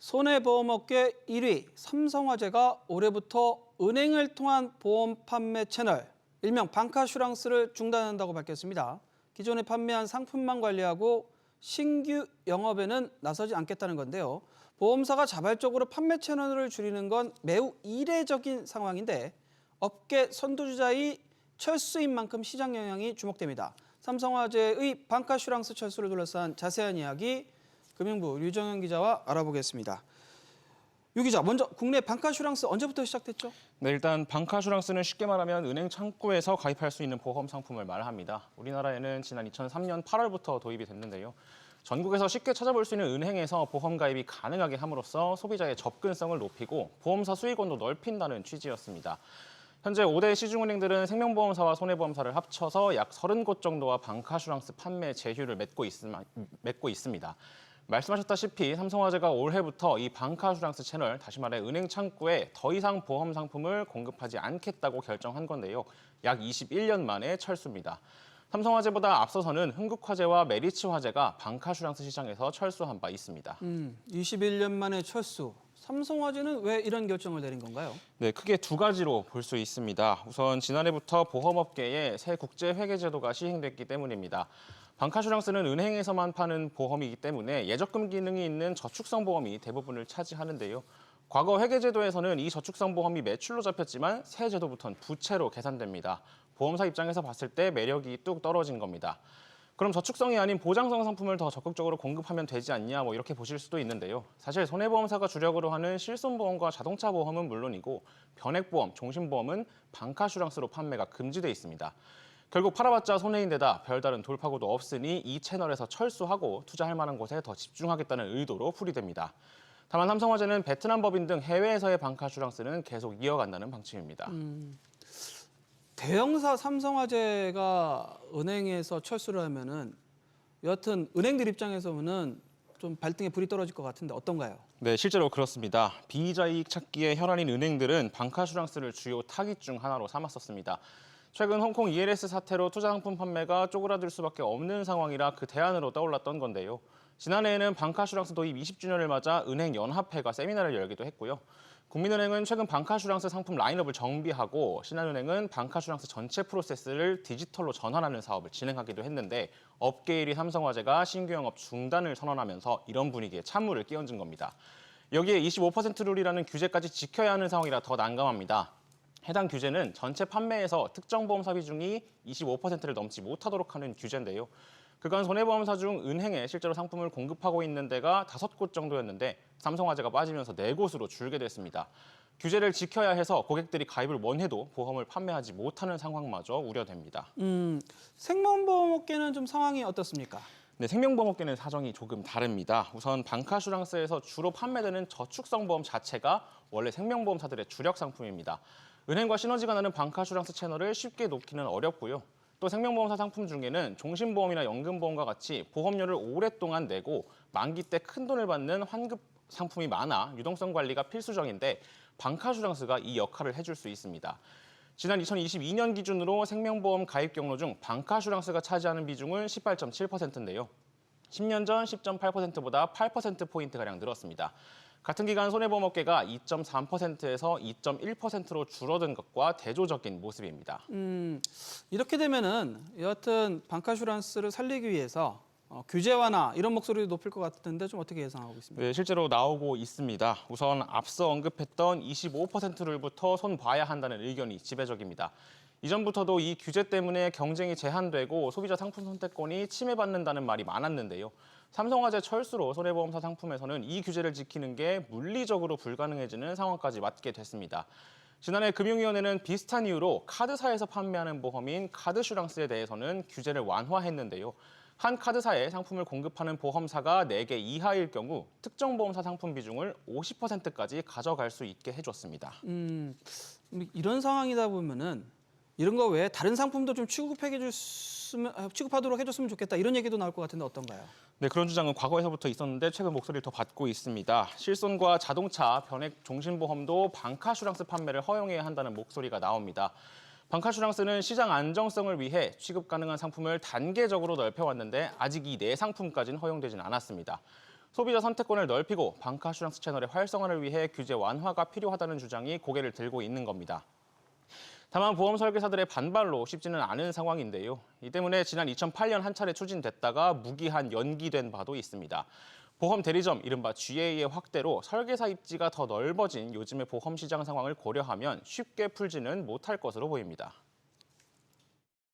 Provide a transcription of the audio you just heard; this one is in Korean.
손해보험업계 1위 삼성화재가 올해부터 은행을 통한 보험 판매 채널, 일명 방카슈랑스를 중단한다고 밝혔습니다. 기존에 판매한 상품만 관리하고 신규 영업에는 나서지 않겠다는 건데요. 보험사가 자발적으로 판매 채널을 줄이는 건 매우 이례적인 상황인데 업계 선두주자의 철수인 만큼 시장 영향이 주목됩니다. 삼성화재의 방카슈랑스 철수를 둘러싼 자세한 이야기 금융부 류정현 기자와 알아보겠습니다. 유 기자, 먼저 국내 방카슈랑스 언제부터 시작됐죠? 네, 일단 방카슈랑스는 쉽게 말하면 은행 창구에서 가입할 수 있는 보험 상품을 말합니다. 우리나라에는 지난 2003년 8월부터 도입이 됐는데요. 전국에서 쉽게 찾아볼 수 있는 은행에서 보험 가입이 가능하게 함으로써 소비자의 접근성을 높이고 보험사 수익원도 넓힌다는 취지였습니다. 현재 5대 시중은행들은 생명보험사와 손해보험사를 합쳐서 약 30곳 정도와 방카슈랑스 판매 제휴를 맺고 있습니다. 말씀하셨다시피 삼성화재가 올해부터 이 방카슈랑스 채널, 다시 말해 은행 창구에 더 이상 보험 상품을 공급하지 않겠다고 결정한 건데요. 약 21년 만에 철수입니다. 삼성화재보다 앞서서는 흥국화재와 메리츠화재가 방카슈랑스 시장에서 철수한 바 있습니다. 21년 만에 철수. 삼성화재는 왜 이런 결정을 내린 건가요? 네, 크게 두 가지로 볼 수 있습니다. 우선 지난해부터 보험업계에 새 국제회계제도가 시행됐기 때문입니다. 방카슈랑스는 은행에서만 파는 보험이기 때문에 예적금 기능이 있는 저축성 보험이 대부분을 차지하는데요. 과거 회계제도에서는 이 저축성 보험이 매출로 잡혔지만 새 제도부터는 부채로 계산됩니다. 보험사 입장에서 봤을 때 매력이 뚝 떨어진 겁니다. 그럼 저축성이 아닌 보장성 상품을 더 적극적으로 공급하면 되지 않냐 이렇게 보실 수도 있는데요. 사실 손해보험사가 주력으로 하는 실손보험과 자동차 보험은 물론이고 변액보험, 종신보험은 방카슈랑스로 판매가 금지돼 있습니다. 결국 팔아봤자 손해인데다 별다른 돌파구도 없으니 이 채널에서 철수하고 투자할 만한 곳에 더 집중하겠다는 의도로 풀이됩니다. 다만 삼성화재는 베트남 법인 등 해외에서의 방카슈랑스는 계속 이어간다는 방침입니다. 대형사 삼성화재가 은행에서 철수를 하면은 여하튼 은행들 입장에서는 좀 발등에 불이 떨어질 것 같은데 어떤가요? 네, 실제로 그렇습니다. 비이자이익 찾기에 혈안인 은행들은 방카슈랑스를 주요 타깃 중 하나로 삼았었습니다. 최근 홍콩 ELS 사태로 투자 상품 판매가 쪼그라들 수밖에 없는 상황이라 그 대안으로 떠올랐던 건데요. 지난해에는 방카슈랑스 도입 20주년을 맞아 은행연합회가 세미나를 열기도 했고요. 국민은행은 최근 방카슈랑스 상품 라인업을 정비하고 신한은행은 방카슈랑스 전체 프로세스를 디지털로 전환하는 사업을 진행하기도 했는데 업계 1위 삼성화재가 신규 영업 중단을 선언하면서 이런 분위기에 찬물을 끼얹은 겁니다. 여기에 25% 룰이라는 규제까지 지켜야 하는 상황이라 더 난감합니다. 해당 규제는 전체 판매에서 특정 보험사 비중이 25%를 넘지 못하도록 하는 규제인데요. 그간 손해보험사 중 은행에 실제로 상품을 공급하고 있는 데가 5곳 정도였는데 삼성화재가 빠지면서 4곳으로 줄게 됐습니다. 규제를 지켜야 해서 고객들이 가입을 원해도 보험을 판매하지 못하는 상황마저 우려됩니다. 생명보험업계는 좀 상황이 어떻습니까? 네, 생명보험업계는 사정이 조금 다릅니다. 우선 방카슈랑스에서 주로 판매되는 저축성 보험 자체가 원래 생명보험사들의 주력 상품입니다. 은행과 시너지가 나는 방카슈랑스 채널을 쉽게 놓기는 어렵고요. 또 생명보험사 상품 중에는 종신보험이나 연금보험과 같이 보험료를 오랫동안 내고 만기 때 큰 돈을 받는 환급 상품이 많아 유동성 관리가 필수적인데 방카슈랑스가 이 역할을 해줄 수 있습니다. 지난 2022년 기준으로 생명보험 가입 경로 중 방카슈랑스가 차지하는 비중은 18.7%인데요. 10년 전 10.8%보다 8%포인트가량 늘었습니다. 같은 기간 손해보험업계가 2.3%에서 2.1%로 줄어든 것과 대조적인 모습입니다. 이렇게 되면은 여하튼 방카슈랑스를 살리기 위해서 규제 완화 이런 목소리도 높을 것 같은데 좀 어떻게 예상하고 있습니까? 네, 실제로 나오고 있습니다. 우선 앞서 언급했던 25%룰부터 손 봐야 한다는 의견이 지배적입니다. 이전부터도 이 규제 때문에 경쟁이 제한되고 소비자 상품 선택권이 침해받는다는 말이 많았는데요. 삼성화재 철수로 손해보험사 상품에서는 이 규제를 지키는 게 물리적으로 불가능해지는 상황까지 맞게 됐습니다. 지난해 금융위원회는 비슷한 이유로 카드사에서 판매하는 보험인 카드슈랑스에 대해서는 규제를 완화했는데요. 한 카드사에 상품을 공급하는 보험사가 4개 이하일 경우 특정 보험사 상품 비중을 50%까지 가져갈 수 있게 해줬습니다. 이런 상황이다 보면은 이런 거 외에 다른 상품도 좀 취급하도록 해줬으면 좋겠다 이런 얘기도 나올 것 같은데 어떤가요? 네, 그런 주장은 과거에서부터 있었는데 최근 목소리를 더 받고 있습니다. 실손과 자동차, 변액, 종신보험도 방카슈랑스 판매를 허용해야 한다는 목소리가 나옵니다. 방카슈랑스는 시장 안정성을 위해 취급 가능한 상품을 단계적으로 넓혀왔는데 아직 이 4상품까지는 허용되진 않았습니다. 소비자 선택권을 넓히고 방카슈랑스 채널의 활성화를 위해 규제 완화가 필요하다는 주장이 고개를 들고 있는 겁니다. 다만 보험 설계사들의 반발로 쉽지는 않은 상황인데요. 이 때문에 지난 2008년 한 차례 추진됐다가 무기한 연기된 바도 있습니다. 보험 대리점, 이른바 GA의 확대로 설계사 입지가 더 넓어진 요즘의 보험 시장 상황을 고려하면 쉽게 풀지는 못할 것으로 보입니다.